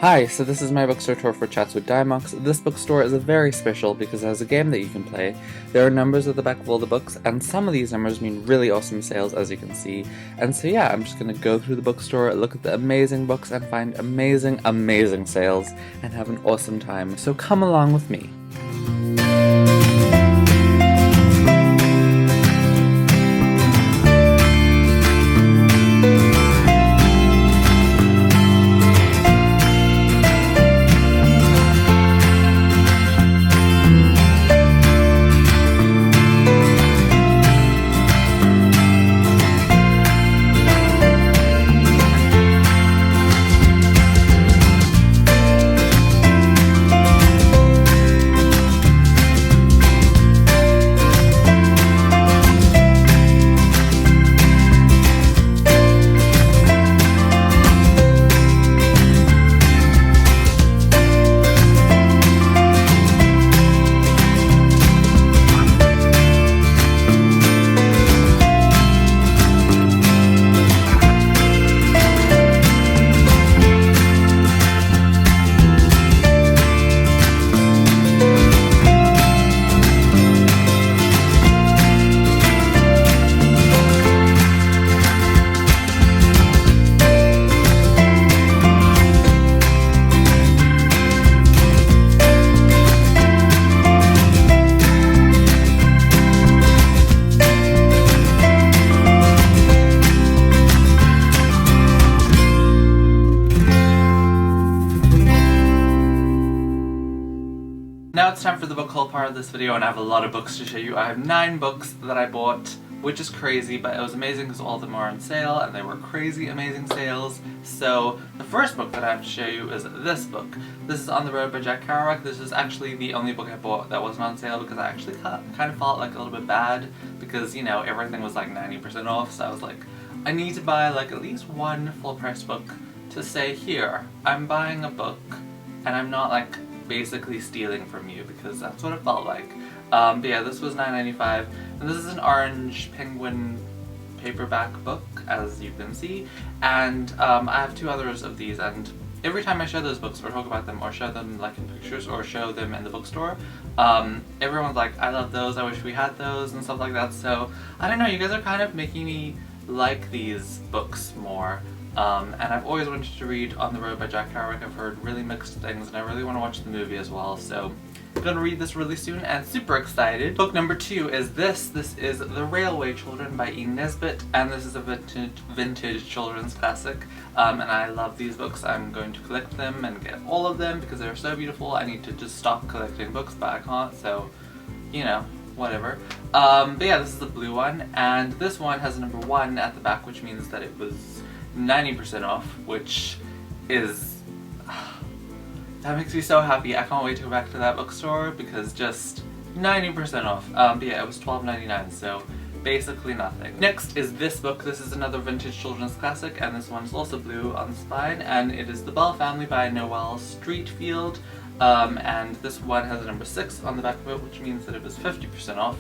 Hi, so this is my bookstore tour for Chatswood Dymocks. This bookstore is very special because it has a game that you can play. There are numbers at the back of all the books, and some of these numbers mean really awesome sales, as you can see. And so yeah, I'm just gonna go through the bookstore, look at the amazing books, and find amazing, amazing sales, and have an awesome time. So come along with me. Now it's time for the book haul part of this video, and I have a lot of books to show you. I have 9 books that I bought, which is crazy, but it was amazing because all of them are on sale, and they were crazy amazing sales. So the first book that I have to show you is this book. This is On the Road by Kerouac. This is actually the only book I bought that wasn't on sale because I actually kind of felt like a little bit bad because, you know, everything was like 90% off, so I was like, I need to buy like at least one full price book to say, here, I'm buying a book, and I'm not like basically stealing from you, because that's what it felt like. But yeah, this was $9.95, and this is an orange penguin paperback book, as you can see, and I have 2 others of these, and every time I show those books or talk about them or show them like in pictures or show them in the bookstore, everyone's like, I love those, I wish we had those, and stuff like that. So I don't know, you guys are kind of making me like these books more. And I've always wanted to read On the Road by Kerouac. I've heard really mixed things, and I really want to watch the movie as well, so I'm gonna read this really soon and super excited. Book number 2 is this. This is The Railway Children by E. Nesbit, and this is a vintage children's classic, and I love these books. I'm going to collect them and get all of them because they're so beautiful. I need to just stop collecting books, but I can't, so, you know, whatever. But yeah, this is the blue one, and this one has a number 1 at the back, which means that it was 90% off, which is... that makes me so happy. I can't wait to go back to that bookstore because just 90% off. But yeah, it was $12.99, so basically nothing. Next is this book. This is another vintage children's classic, and this one's also blue on the spine, and it is The Bell Family by Noel Streatfeild. And this one has a number 6 on the back of it, which means that it was 50% off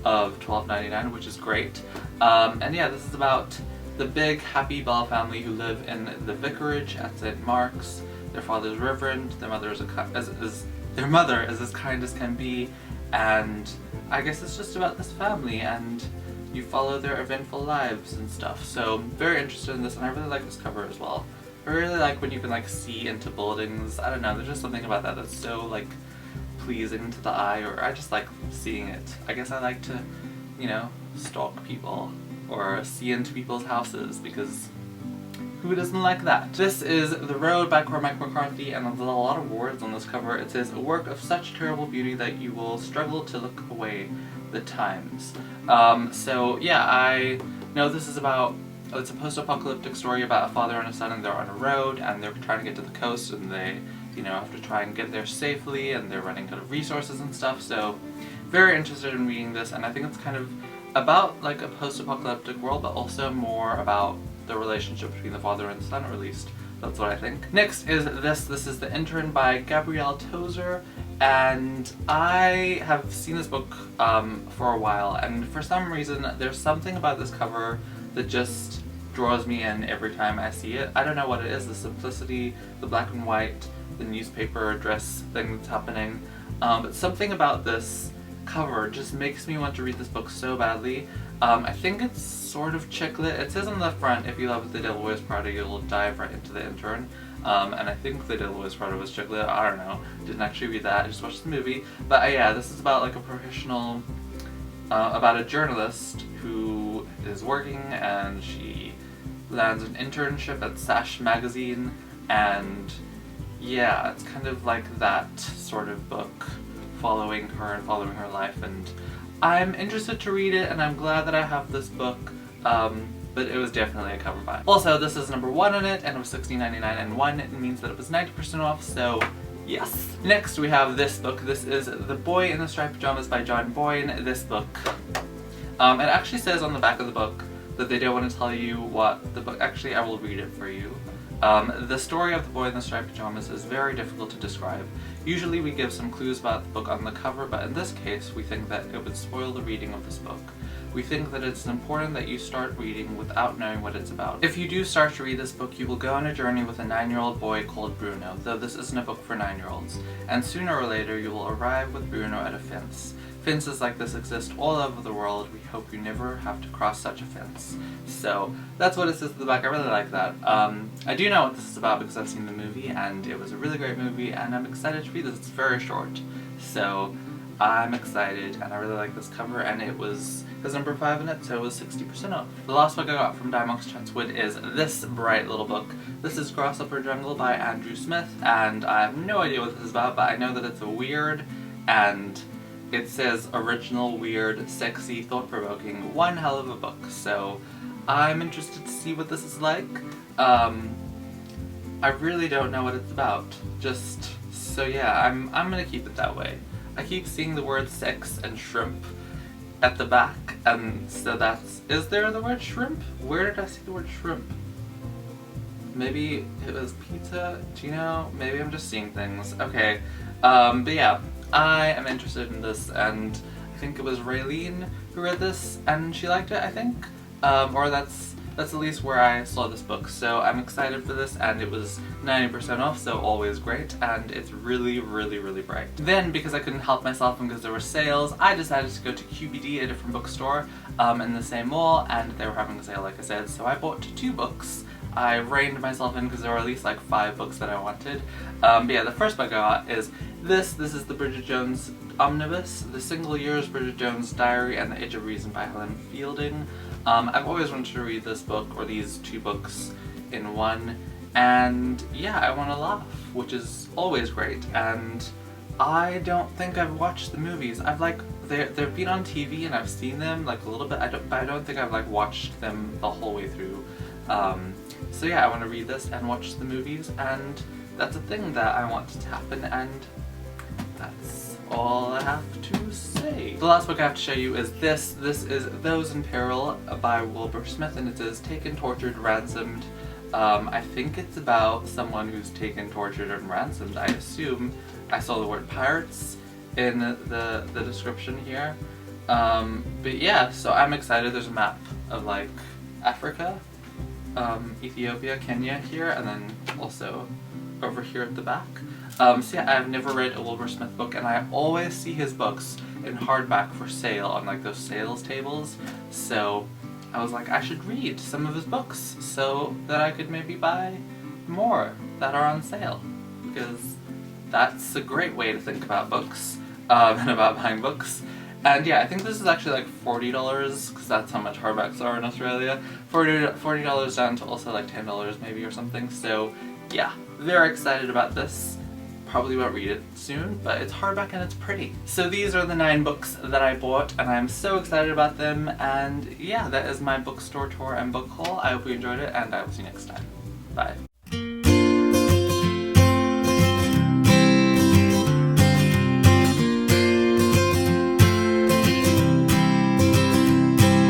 of $12.99, which is great. And yeah, this is about the big, happy Bell family who live in the vicarage at St. Mark's. Their father is reverend, their mother is as kind as can be, and I guess it's just about this family, and you follow their eventful lives and stuff. So very interested in this, and I really like this cover as well. I really like when you can like see into buildings. I don't know, there's just something about that that's so like pleasing to the eye, or I just like seeing it. I guess I like to, you know, stalk people or see into people's houses, because who doesn't like that? This is The Road by Cormac McCarthy, and there's a lot of words on this cover. It says, a work of such terrible beauty that you will struggle to look away the times. So yeah, I know this is about, it's a post-apocalyptic story about a father and a son, and they're on a road, and they're trying to get to the coast, and they, you know, have to try and get there safely, and they're running out of resources and stuff. So very interested in reading this, and I think it's kind of about like a post-apocalyptic world, but also more about the relationship between the father and the son, or at least that's what I think. Next is this. This is The Intern by Gabriele Tozer, and I have seen this book for a while, and for some reason there's something about this cover that just draws me in every time I see it. I don't know what it is, the simplicity, the black and white, the newspaper address thing that's happening, but something about this cover just makes me want to read this book so badly. I think it's sort of chick lit. It says on the front, if you love The Devil Wears Prada, you'll dive right into The Intern. And I think The Devil Wears Prada was chick lit. I don't know. Didn't actually read that. I just watched the movie. But yeah, this is about like a professional, about a journalist who is working and she lands an internship at Sash magazine, and yeah, it's kind of like that sort of book, following her and following her life, and I'm interested to read it, and I'm glad that I have this book, but it was definitely a cover buy. Also, this is number 1 in it, and it was $16.99, and 1 it means that it was 90% off, so yes. Next we have this book. This is The Boy in the Striped Pyjamas by John Boyne. This book, it actually says on the back of the book that they don't want to tell you what the book, actually I will read it for you. The story of The Boy in the Striped Pyjamas is very difficult to describe. Usually we give some clues about the book on the cover, but in this case we think that it would spoil the reading of this book. We think that it's important that you start reading without knowing what it's about. If you do start to read this book, you will go on a journey with a 9-year-old boy called Bruno, though this isn't a book for 9-year-olds. And sooner or later you will arrive with Bruno at a fence. Fences like this exist all over the world. We hope you never have to cross such a fence. So that's what it says at the back. I really like that. I do know what this is about because I've seen the movie, and it was a really great movie, and I'm excited to read this. It's very short, so I'm excited, and I really like this cover, and it was number 5 in it, so it was 60% off. The last book I got from Dymocks Chatswood is this bright little book. This is Grasshopper Jungle by Andrew Smith, and I have no idea what this is about, but I know that it's a weird, and it says original, weird, sexy, thought-provoking, one hell of a book, so I'm interested to see what this is like. I really don't know what it's about, so yeah, I'm gonna keep it that way. I keep seeing the word sex and shrimp at the back, and so is there the word shrimp? Where did I see the word shrimp? Maybe it was pizza, do you know? Maybe I'm just seeing things. Okay, but yeah. I am interested in this, and I think it was Raylene who read this, and she liked it, I think. Or that's at least where I saw this book, so I'm excited for this, and it was 90% off, so always great, and it's really, really, really bright. Then, because I couldn't help myself and because there were sales, I decided to go to QBD, a different bookstore, in the same mall, and they were having a sale, like I said, so I bought 2 books. I reined myself in because there were at least like 5 books that I wanted. But yeah, the first book I got is this. This is the Bridget Jones Omnibus, The Single Years Bridget Jones Diary and the Age of Reason by Helen Fielding. I've always wanted to read this book, or these 2 books in one, and yeah, I want to laugh, which is always great, and I don't think I've watched the movies. They've been on TV and I've seen them like a little bit, but I don't think I've like watched them the whole way through. So yeah, I want to read this and watch the movies, and that's a thing that I want to happen, and that's all I have to say. The last book I have to show you is this. This is Those in Peril by Wilbur Smith, and it is Taken, Tortured, Ransomed. I think it's about someone who's taken, tortured, and ransomed. I assume I saw the word pirates in the description here. But yeah, so I'm excited. There's a map of like Africa, Ethiopia, Kenya here, and then also over here at the back. So yeah, I've never read a Wilbur Smith book, and I always see his books in hardback for sale on like those sales tables, so I was like, I should read some of his books so that I could maybe buy more that are on sale, because that's a great way to think about books, and about buying books. And yeah, I think this is actually like $40, because that's how much hardbacks are in Australia. $40 down to also like $10 maybe or something, so yeah, very excited about this. Probably won't read it soon, but it's hardback and it's pretty. So these are the 9 books that I bought, and I'm so excited about them, and yeah, that is my bookstore tour and book haul. I hope you enjoyed it, and I will see you next time. Bye.